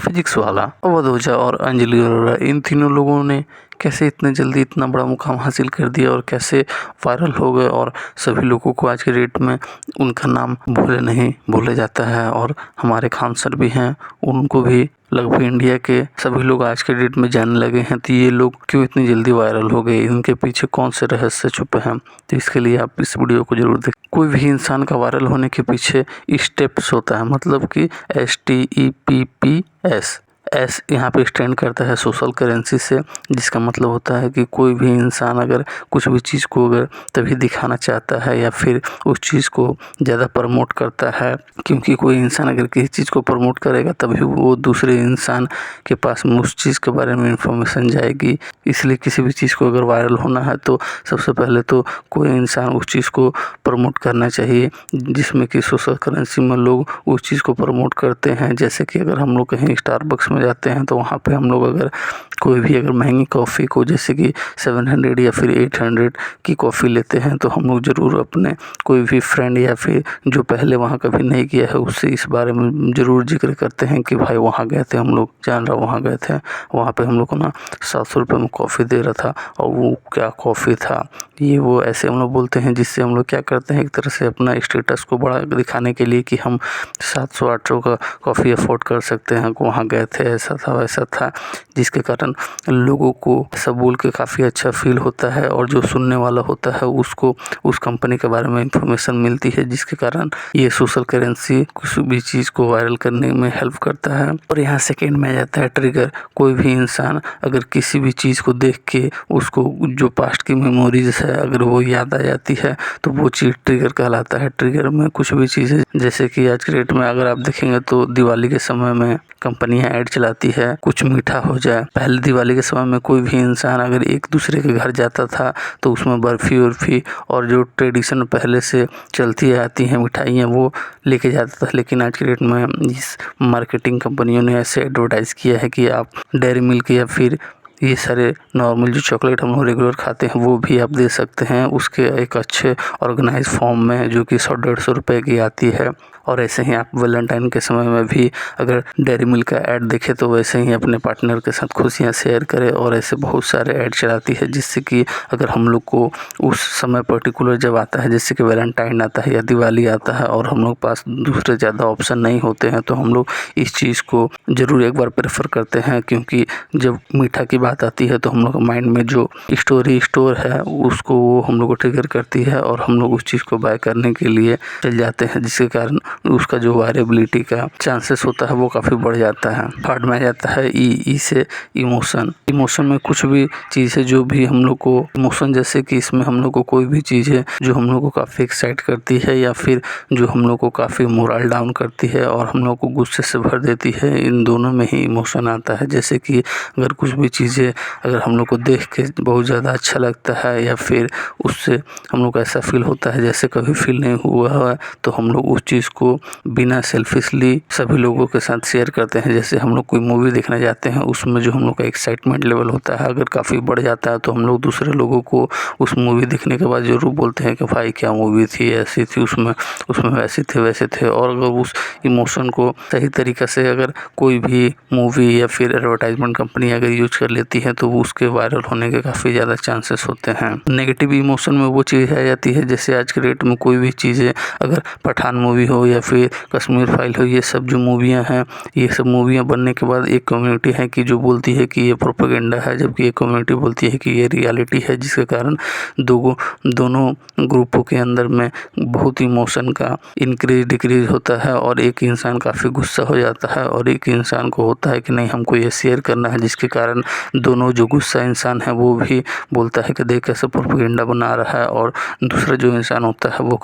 Physics वाला अवध ओझा और अंजलि अरोड़ा, इन तीनों लोगों ने कैसे इतने जल्दी इतना बड़ा मुकाम हासिल कर दिया और कैसे वायरल हो गए और सभी लोगों को आज के डेट में उनका नाम भूला जाता है। और हमारे खान सर भी हैं, उनको भी लगभग इंडिया के सभी लोग आज के डेट में जानने लगे हैं। तो ये लोग क्यों इतनी जल्दी वायरल हो गए, इनके पीछे कौन से रहस्य छुपे हैं, तो इसके लिए आप इस वीडियो को जरूर देखें। कोई भी इंसान का वायरल होने के पीछे स्टेप्स होता है, मतलब कि STEPPS। एस यहाँ पे स्टैंड करता है सोशल करेंसी से, जिसका मतलब होता है कि कोई भी इंसान अगर कुछ भी चीज़ को अगर तभी दिखाना चाहता है या फिर उस चीज़ को ज़्यादा प्रमोट करता है, क्योंकि कोई इंसान अगर किसी चीज़ को प्रमोट करेगा तभी वो दूसरे इंसान के पास में उस चीज़ के बारे में इंफॉर्मेशन जाएगी। इसलिए किसी भी चीज़ को अगर वायरल होना है तो सबसे पहले तो कोई इंसान उस चीज़ को प्रमोट करना चाहिए, जिसमें कि सोशल करेंसी में लोग उस चीज़ को प्रमोट करते हैं। जैसे कि अगर हम लोग कहीं स्टारबक्स में जाते हैं तो वहाँ पे हम लोग अगर कोई भी अगर महंगी कॉफ़ी को जैसे कि 700 या फिर 800 की कॉफ़ी लेते हैं तो हम लोग ज़रूर अपने कोई भी फ्रेंड या फिर जो पहले वहाँ कभी नहीं किया है उससे इस बारे में ज़रूर जिक्र करते हैं कि भाई वहाँ गए थे, हम लोग जान रहा वहाँ गए थे, वहाँ पे हम लोग को ना 700 रुपये में कॉफ़ी दे रहा था और वो क्या कॉफ़ी था, ये वो ऐसे हम लोग बोलते हैं। जिससे हम लोग क्या करते हैं, एक तरह से अपना स्टेटस को बड़ा दिखाने के लिए कि हम 700-800 का कॉफ़ी अफोर्ड कर सकते हैं, वहाँ गए थे, ऐसा था वैसा था, जिसके कारण लोगों को सब बोल के काफ़ी अच्छा फील होता है और जो सुनने वाला होता है उसको उस कंपनी के बारे में इंफॉर्मेशन मिलती है, जिसके कारण ये सोशल करेंसी किसी भी चीज़ को वायरल करने में हेल्प करता है। और यहाँ सेकेंड में आ जाता है ट्रिगर। कोई भी इंसान अगर किसी भी चीज़ को देख के उसको जो पास्ट की मेमोरीज है अगर वो याद आ जाती है तो वो चीज़ ट्रिगर कहलाता है। ट्रिगर में कुछ भी चीज़ें, जैसे कि आज के डेट में अगर आप देखेंगे तो दिवाली के समय में कंपनियां ऐड चलाती है कुछ मीठा हो जाए। पहले दिवाली के समय में कोई भी इंसान अगर एक दूसरे के घर जाता था तो उसमें बर्फ़ी और जो ट्रेडिशन पहले से चलती आती हैं मिठाइयाँ वो लेके जाता था। लेकिन आज के डेट में इस मार्केटिंग कंपनियों ने ऐसे एडवर्टाइज़ किया है कि आप डेयरी मिल्क या फिर ये सारे नॉर्मल जो चॉकलेट हम लोग रेगुलर खाते हैं वो भी आप दे सकते हैं, उसके एक अच्छे ऑर्गेनाइज फॉर्म में, जो कि 100-150 रुपये की आती है। और ऐसे ही आप वैलेंटाइन के समय में भी अगर डेयरी मिल्क का ऐड देखें तो वैसे ही अपने पार्टनर के साथ खुशियाँ शेयर करें। और ऐसे बहुत सारे ऐड चलाती है, जिससे कि अगर हम लोग को उस समय पर्टिकुलर जब आता है, जैसे कि वैलेंटाइन आता है या दिवाली आता है और हम लोग पास दूसरे ज़्यादा ऑप्शन नहीं होते हैं, तो हम लोग इस चीज़ को ज़रूर एक बार प्रेफर करते हैं। क्योंकि जब मीठा की बात आती है तो हम लोग माइंड में जो स्टोर है उसको वो हम लोग को ट्रिगर करती है और हम लोग उस चीज़ को बाय करने के लिए चल जाते हैं, जिसके कारण उसका जो वायरेबिलिटी का चांसेस होता है वो काफ़ी बढ़ जाता है। थर्ड में आ जाता है ई से इमोशन में कुछ भी चीज़ें जो भी हम लोग को इमोशन, जैसे कि इसमें हम लोग को कोई भी चीज़ है जो हम लोग को काफ़ी एक्साइट करती है या फिर जो हम लोग को काफ़ी मोरल डाउन करती है और हम लोग को गुस्से से भर देती है, इन दोनों में ही इमोशन आता है। जैसे कि अगर कुछ भी चीज़ें अगर हम लोग को देख के बहुत ज़्यादा अच्छा लगता है या फिर उससे हम लोग को ऐसा फील होता है जैसे कभी फील नहीं हुआ है, तो हम लोग उस चीज़ को बिना सेल्फिशली सभी लोगों के साथ शेयर करते हैं। जैसे हम लोग कोई मूवी देखने जाते हैं, उसमें जो हम लोग का एक्साइटमेंट लेवल होता है अगर काफ़ी बढ़ जाता है तो हम लोग दूसरे लोगों को उस मूवी देखने के बाद ज़रूर बोलते हैं कि भाई क्या मूवी थी, ऐसी थी, उसमें वैसे थे। और अगर उस इमोशन को सही तरीक़े से अगर कोई भी मूवी या फिर एडवर्टाइजमेंट कंपनी अगर यूज कर लेती है तो वो उसके वायरल होने के काफ़ी ज़्यादा चांसेस होते हैं। नेगेटिव इमोशन में वो चीज़ आ जाती है, जैसे आज के डेट में कोई भी चीज़ें अगर पठान मूवी हो या फिर कश्मीर फाइल हो, ये सब जो मूवियाँ हैं, ये सब मूवियाँ बनने के बाद एक कम्युनिटी है कि जो बोलती है कि ये प्रोपेगेंडा है, जबकि एक कम्युनिटी बोलती है कि ये रियलिटी है, जिसके कारण दोनों ग्रुपों के अंदर में बहुत इमोशन का इंक्रीज डिक्रीज होता है और एक इंसान काफ़ी गुस्सा हो जाता है और एक इंसान को होता है कि नहीं हमको ये शेयर करना है, जिसके कारण दोनों जो गुस्सा इंसान है वो भी बोलता है कि देख कैसे प्रोपेगेंडा बना रहा है, और दूसरा जो इंसान होता है वो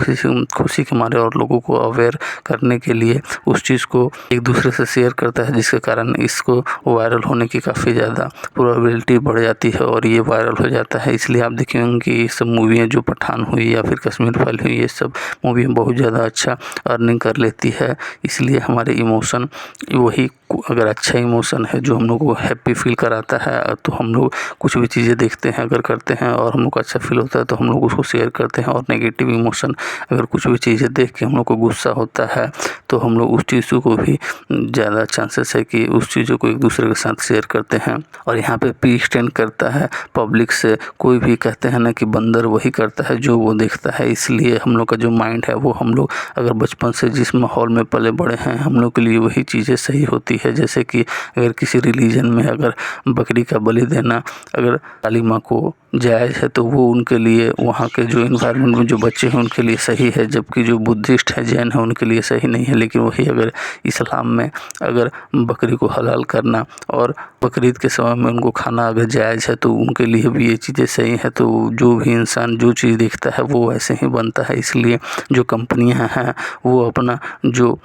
खुशी के मारे और लोगों को अवेयर करने के लिए उस चीज़ को एक दूसरे से शेयर करता है, जिसके कारण इसको वायरल होने की काफ़ी ज़्यादा प्रोबेबिलिटी बढ़ जाती है और ये वायरल हो जाता है। इसलिए आप देखेंगे कि ये सब मूवियाँ जो पठान हुई या फिर कश्मीर फाइल हुई, ये सब मूवियाँ बहुत ज़्यादा अच्छा अर्निंग कर लेती है। इसलिए हमारे इमोशन वही अगर अच्छा इमोशन है जो हम लोग को हैप्पी फील कराता है तो हम लोग कुछ भी चीज़ें देखते हैं अगर करते हैं और हम लोग को अच्छा फील होता है तो हम लोग उसको शेयर करते हैं। और नेगेटिव इमोशन अगर कुछ भी चीज़ें देख के हम लोग को गुस्सा होता है तो हम लोग उस चीज़ों को भी ज़्यादा चांसेस है कि उस चीज़ों को एक दूसरे के साथ शेयर करते हैं। और यहाँ पे पी स्टैंड करता है पब्लिक से। कोई भी कहते हैं ना कि बंदर वही करता है जो वो देखता है, इसलिए हम लोग का जो माइंड है वो हम लोग अगर बचपन से जिस माहौल में पले बड़े हैं हम लोग के लिए वही चीज़ें सही होती है। जैसे कि अगर किसी रिलीजन में अगर बकरी का बलि देना अगर काली माँ को जायज़ है तो वो उनके लिए वहाँ के जो इन्वायरमेंट में जो बच्चे हैं उनके लिए सही है, जबकि जो बुद्धिस्ट है जैन है उनके लिए सही नहीं है। लेकिन वही अगर इस्लाम में अगर बकरी को हलाल करना और बकरीद के समय में उनको खाना अगर जायज़ है तो उनके लिए भी ये चीज़ें सही है। तो जो भी इंसान जो चीज़ देखता है वो वैसे ही बनता है। इसलिए जो कंपनियां हैं वो अपना जो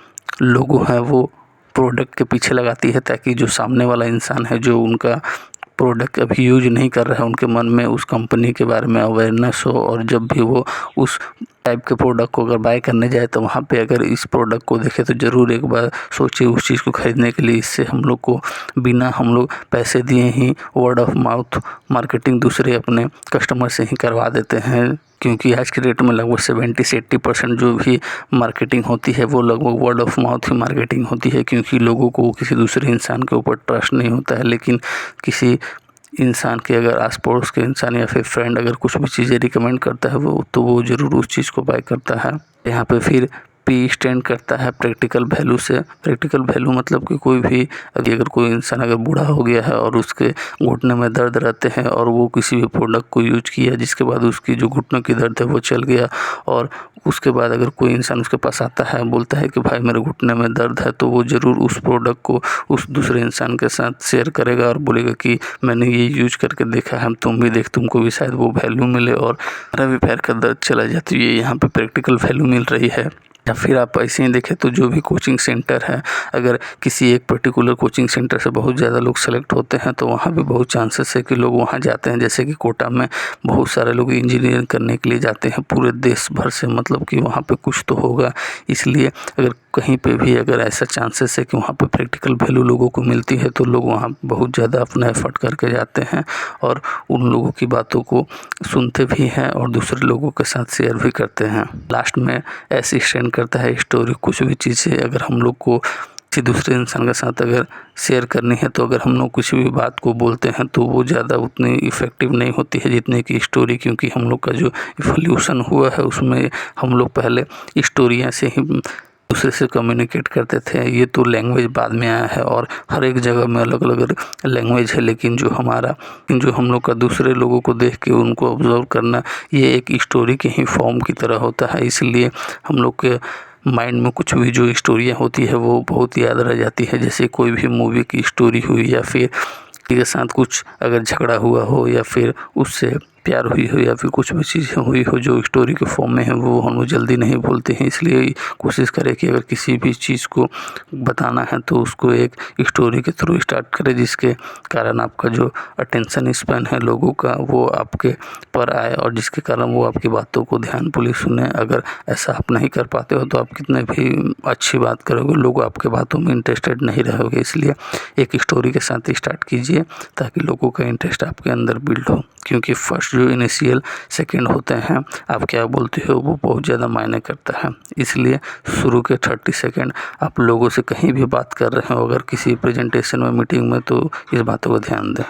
लोगो है वो प्रोडक्ट के पीछे लगाती है ताकि जो सामने वाला इंसान है जो उनका प्रोडक्ट अभी यूज नहीं कर रहा है उनके मन में उस कंपनी के बारे में अवेयरनेस हो। और जब भी वो उस टाइप के प्रोडक्ट को अगर बाय करने जाए तो वहाँ पे अगर इस प्रोडक्ट को देखे तो ज़रूर एक बार सोचे उस चीज़ को खरीदने के लिए। इससे हम लोग को बिना हम लोग पैसे दिए ही वर्ड ऑफ माउथ मार्केटिंग दूसरे अपने कस्टमर से ही करवा देते हैं। क्योंकि आज के डेट में लगभग 70 से 80% जो भी मार्केटिंग होती है वो लगभग word of mouth he marketing होती है। क्योंकि लोगों को किसी दूसरे इंसान के ऊपर ट्रस्ट नहीं होता है, लेकिन किसी इंसान के अगर आस पड़ोस के इंसान या फिर फ्रेंड अगर कुछ भी चीज़ें रिकमेंड करता है वो तो वो ज़रूर उस चीज़ को बाय करता है। यहाँ पे फिर पी स्टैंड करता है प्रैक्टिकल वैल्यू से। प्रैक्टिकल वैल्यू मतलब कि कोई भी अगर कोई इंसान अगर बूढ़ा हो गया है और उसके घुटने में दर्द रहते हैं और वो किसी भी प्रोडक्ट को यूज किया जिसके बाद उसकी जो घुटनों की दर्द है वो चल गया, और उसके बाद अगर कोई इंसान उसके पास आता है बोलता है कि भाई मेरे घुटने में दर्द है, तो वो ज़रूर उस प्रोडक्ट को उस दूसरे इंसान के साथ शेयर करेगा और बोलेगा कि मैंने ये यूज करके देखा है, तुम भी देख, तुमको भी शायद वो वैल्यू मिले और मेरा भी पैर का दर्द चला जाए। तो ये यहाँ पे प्रैक्टिकल वैल्यू मिल रही है। या फिर आप ऐसे ही देखें तो जो भी कोचिंग सेंटर है अगर किसी एक पर्टिकुलर कोचिंग सेंटर से बहुत ज़्यादा लोग सेलेक्ट होते हैं तो वहाँ भी बहुत चांसेस है कि लोग वहाँ जाते हैं। जैसे कि कोटा में बहुत सारे लोग इंजीनियरिंग करने के लिए जाते हैं पूरे देश भर से, मतलब कि वहाँ पे कुछ तो होगा। इसलिए अगर कहीं पे भी अगर ऐसा चांसेस है कि वहाँ पे प्रैक्टिकल वैल्यू लोगों को मिलती है तो लोग वहाँ बहुत ज़्यादा अपना एफर्ट करके जाते हैं और उन लोगों की बातों को सुनते भी हैं और दूसरे लोगों के साथ शेयर भी करते हैं। लास्ट में ऐसी स्टैंड करता है स्टोरी। कुछ भी चीज़ें अगर हम लोग को किसी दूसरे इंसान के साथ अगर शेयर करनी है तो अगर हम लोग कुछ भी बात को बोलते हैं तो वो ज़्यादा उतनी इफ़ेक्टिव नहीं होती है जितने की स्टोरी। क्योंकि हम लोग का जो इवोल्यूशन हुआ है उसमें हम लोग पहले स्टोरियाँ से ही दूसरे से कम्युनिकेट करते थे। ये तो लैंग्वेज बाद में आया है और हर एक जगह में अलग अलग लैंग्वेज है, लेकिन जो हम लोग का दूसरे लोगों को देख के उनको ऑब्जर्व करना ये एक स्टोरी के ही फॉर्म की तरह होता है। इसलिए हम लोग के माइंड में कुछ भी जो स्टोरियाँ होती है वो बहुत याद रह जाती है। जैसे कोई भी मूवी की स्टोरी हुई या फिर के साथ कुछ अगर झगड़ा हुआ हो या फिर उससे प्यार हुई हो या फिर कुछ भी चीज़ें हुई हो जो स्टोरी के फॉर्म में है वो हम लोग जल्दी नहीं बोलते हैं। इसलिए कोशिश करें कि अगर किसी भी चीज़ को बताना है तो उसको एक स्टोरी के थ्रू स्टार्ट करें, जिसके कारण आपका जो अटेंशन स्पैन है लोगों का वो आपके पर आए और जिसके कारण वो आपकी बातों को ध्यानपूर्वक सुने। अगर ऐसा आप नहीं कर पाते हो तो आप कितने भी अच्छी बात करोगे लोग आपके बातों में इंटरेस्टेड नहीं रहोगे। इसलिए एक स्टोरी के साथ स्टार्ट कीजिए ताकि लोगों का इंटरेस्ट आपके अंदर बिल्ड हो। क्योंकि फर्स्ट जो इनिशियल सेकंड होते हैं आप क्या बोलते हो वो बहुत ज़्यादा मायने करता है। इसलिए शुरू के 30 सेकंड आप लोगों से कहीं भी बात कर रहे हो अगर किसी प्रेजेंटेशन में मीटिंग में तो इस बातों को ध्यान दें।